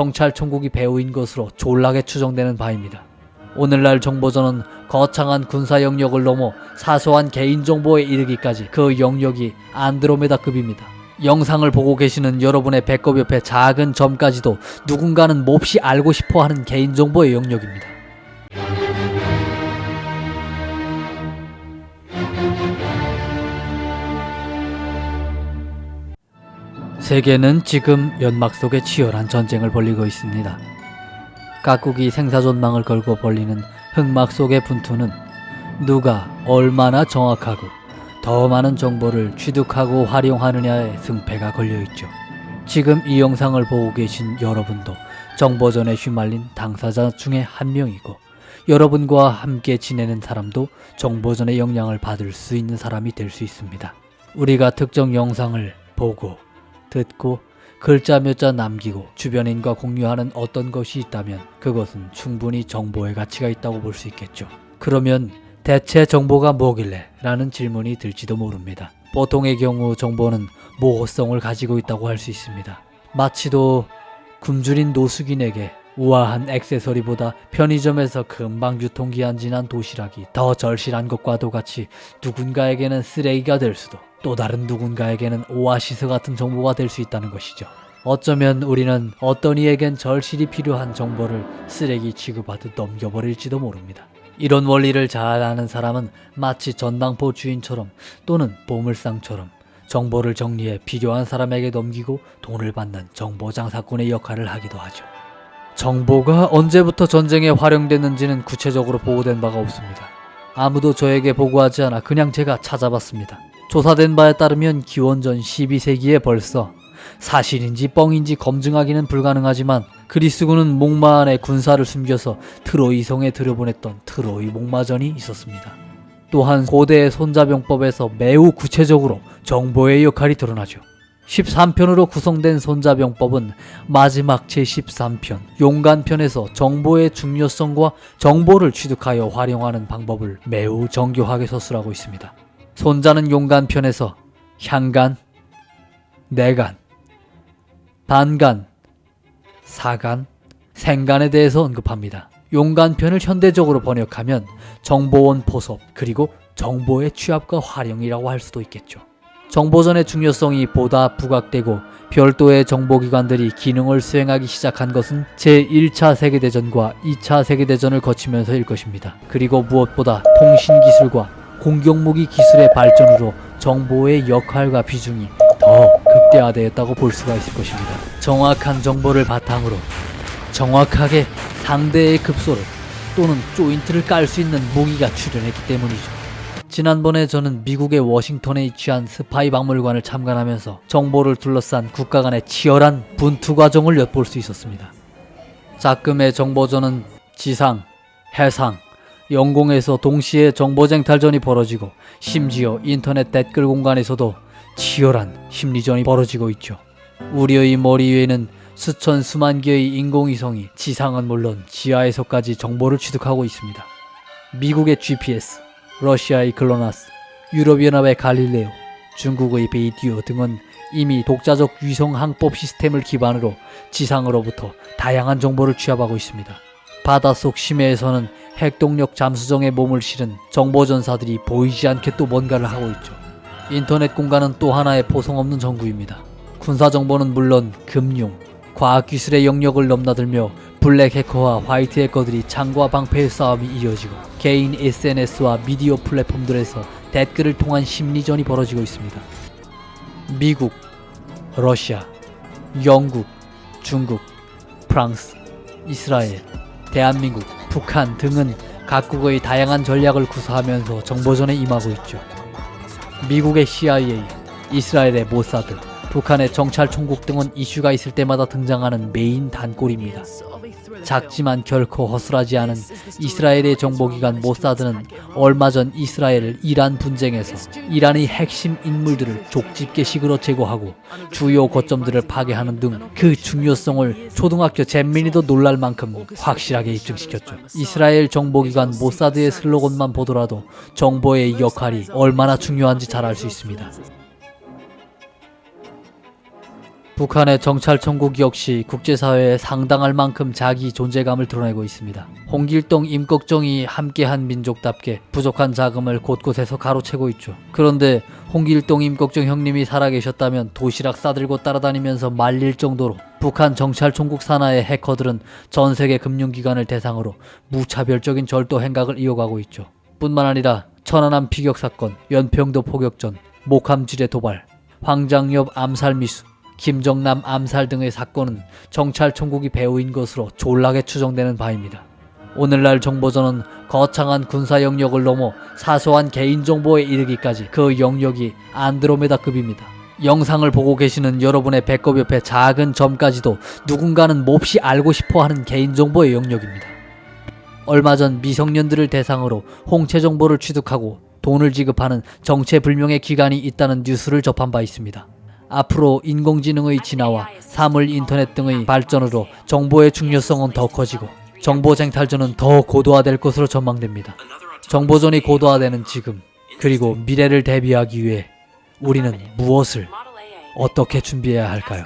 경찰총국이 배후인 것으로 졸라게 추정되는 바입니다. 오늘날 정보전은 거창한 군사 영역을 넘어 사소한 개인정보에 이르기까지 그 영역이 안드로메다급입니다. 영상을 보고 계시는 여러분의 배꼽 옆에 작은 점까지도 누군가는 몹시 알고 싶어하는 개인정보의 영역입니다. 세계는 지금 연막 속에 치열한 전쟁을 벌이고 있습니다. 각국이 생사존망을 걸고 벌리는 흑막 속의 분투는 누가 얼마나 정확하고 더 많은 정보를 취득하고 활용하느냐에 승패가 걸려있죠. 지금 이 영상을 보고 계신 여러분도 정보전에 휘말린 당사자 중에 한 명이고, 여러분과 함께 지내는 사람도 정보전의 영향을 받을 수 있는 사람이 될 수 있습니다. 우리가 특정 영상을 보고 듣고 글자 몇 자 남기고 주변인과 공유하는 어떤 것이 있다면 그것은 충분히 정보의 가치가 있다고 볼 수 있겠죠. 그러면 대체 정보가 뭐길래? 라는 질문이 들지도 모릅니다. 보통의 경우 정보는 모호성을 가지고 있다고 할 수 있습니다. 마치도 굶주린 노숙인에게 우아한 액세서리보다 편의점에서 금방 유통기한 지난 도시락이 더 절실한 것과도 같이 누군가에게는 쓰레기가 될 수도, 또 다른 누군가에게는 오아시스 같은 정보가 될 수 있다는 것이죠. 어쩌면 우리는 어떤 이에겐 절실히 필요한 정보를 쓰레기 취급하듯 넘겨버릴지도 모릅니다. 이런 원리를 잘 아는 사람은 마치 전당포 주인처럼 또는 보물상처럼 정보를 정리해 필요한 사람에게 넘기고 돈을 받는 정보장사꾼의 역할을 하기도 하죠. 정보가 언제부터 전쟁에 활용됐는지는 구체적으로 보고된 바가 없습니다. 아무도 저에게 보고하지 않아 그냥 제가 찾아봤습니다. 조사된 바에 따르면 기원전 12세기에 벌써, 사실인지 뻥인지 검증하기는 불가능하지만 그리스군은 목마 안에 군사를 숨겨서 트로이 성에 들여보냈던 트로이 목마전이 있었습니다. 또한 고대의 손자병법에서 매우 구체적으로 정보의 역할이 드러나죠. 13편으로 구성된 손자병법은 마지막 제13편 용간편에서 정보의 중요성과 정보를 취득하여 활용하는 방법을 매우 정교하게 서술하고 있습니다. 손자는 용간편에서 향간, 내간, 반간, 사간, 생간에 대해서 언급합니다. 용간편을 현대적으로 번역하면 정보원 포섭, 그리고 정보의 취합과 활용이라고 할 수도 있겠죠. 정보전의 중요성이 보다 부각되고 별도의 정보기관들이 기능을 수행하기 시작한 것은 제1차 세계대전과 2차 세계대전을 거치면서일 것입니다. 그리고 무엇보다 통신기술과 공격무기 기술의 발전으로 정보의 역할과 비중이 더 극대화되었다고 볼 수가 있을 것입니다. 정확한 정보를 바탕으로 정확하게 상대의 급소를 또는 조인트를 깔 수 있는 무기가 출현했기 때문이죠. 지난번에 저는 미국의 워싱턴에 위치한 스파이 박물관을 참관하면서 정보를 둘러싼 국가 간의 치열한 분투 과정을 엿볼 수 있었습니다. 작금의 정보전은 지상, 해상, 영공에서 동시에 정보쟁탈전이 벌어지고, 심지어 인터넷 댓글 공간에서도 치열한 심리전이 벌어지고 있죠. 우리의 머리 위에는 수천 수만 개의 인공위성이 지상은 물론 지하에서까지 정보를 취득하고 있습니다. 미국의 GPS, 러시아의 글로나스, 유럽연합의 갈릴레오, 중국의 베이디오 등은 이미 독자적 위성 항법 시스템을 기반으로 지상으로부터 다양한 정보를 취합하고 있습니다. 바닷속 심해에서는 핵동력 잠수정에 몸을 실은 정보전사들이 보이지 않게 또 뭔가를 하고 있죠. 인터넷 공간은 또 하나의 포성없는 전구입니다. 군사정보는 물론 금융, 과학기술의 영역을 넘나들며 블랙 해커와 화이트 해커들이 창과 방패의 싸움이 이어지고, 개인 SNS와 미디어 플랫폼들에서 댓글을 통한 심리전이 벌어지고 있습니다. 미국, 러시아, 영국, 중국, 프랑스, 이스라엘, 대한민국, 북한 등은 각국의 다양한 전략을 구사하면서 정보전에 임하고 있죠. 미국의 CIA, 이스라엘의 모사드, 북한의 정찰총국 등은 이슈가 있을 때마다 등장하는 메인 단골입니다. 작지만 결코 허술하지 않은 이스라엘의 정보기관 모사드는 얼마 전 이스라엘 이란 분쟁에서 이란의 핵심 인물들을 족집게식으로 제거하고 주요 거점들을 파괴하는 등 그 중요성을 초등학교 잼민이도 놀랄 만큼 확실하게 입증시켰죠. 이스라엘 정보기관 모사드의 슬로건만 보더라도 정보의 역할이 얼마나 중요한지 잘 알 수 있습니다. 북한의 정찰총국 역시 국제사회에 상당할 만큼 자기 존재감을 드러내고 있습니다. 홍길동, 임꺽정이 함께한 민족답게 부족한 자금을 곳곳에서 가로채고 있죠. 그런데 홍길동, 임꺽정 형님이 살아계셨다면 도시락 싸들고 따라다니면서 말릴 정도로 북한 정찰총국 산하의 해커들은 전 세계 금융기관을 대상으로 무차별적인 절도 행각을 이어가고 있죠. 뿐만 아니라 천안함 피격사건, 연평도 포격전, 목함지뢰 도발, 황장엽 암살 미수, 김정남 암살 등의 사건은 정찰총국이 배후인 것으로 졸라게 추정되는 바입니다. 오늘날 정보전은 거창한 군사 영역을 넘어 사소한 개인정보에 이르기까지 그 영역이 안드로메다급입니다. 영상을 보고 계시는 여러분의 배꼽 옆에 작은 점까지도 누군가는 몹시 알고 싶어하는 개인정보의 영역입니다. 얼마 전 미성년들을 대상으로 홍채 정보를 취득하고 돈을 지급하는 정체불명의 기관이 있다는 뉴스를 접한 바 있습니다. 앞으로 인공지능의 진화와 사물 인터넷 등의 발전으로 정보의 중요성은 더 커지고 정보 쟁탈전은 더 고도화될 것으로 전망됩니다. 정보전이 고도화되는 지금, 그리고 미래를 대비하기 위해 우리는 무엇을 어떻게 준비해야 할까요?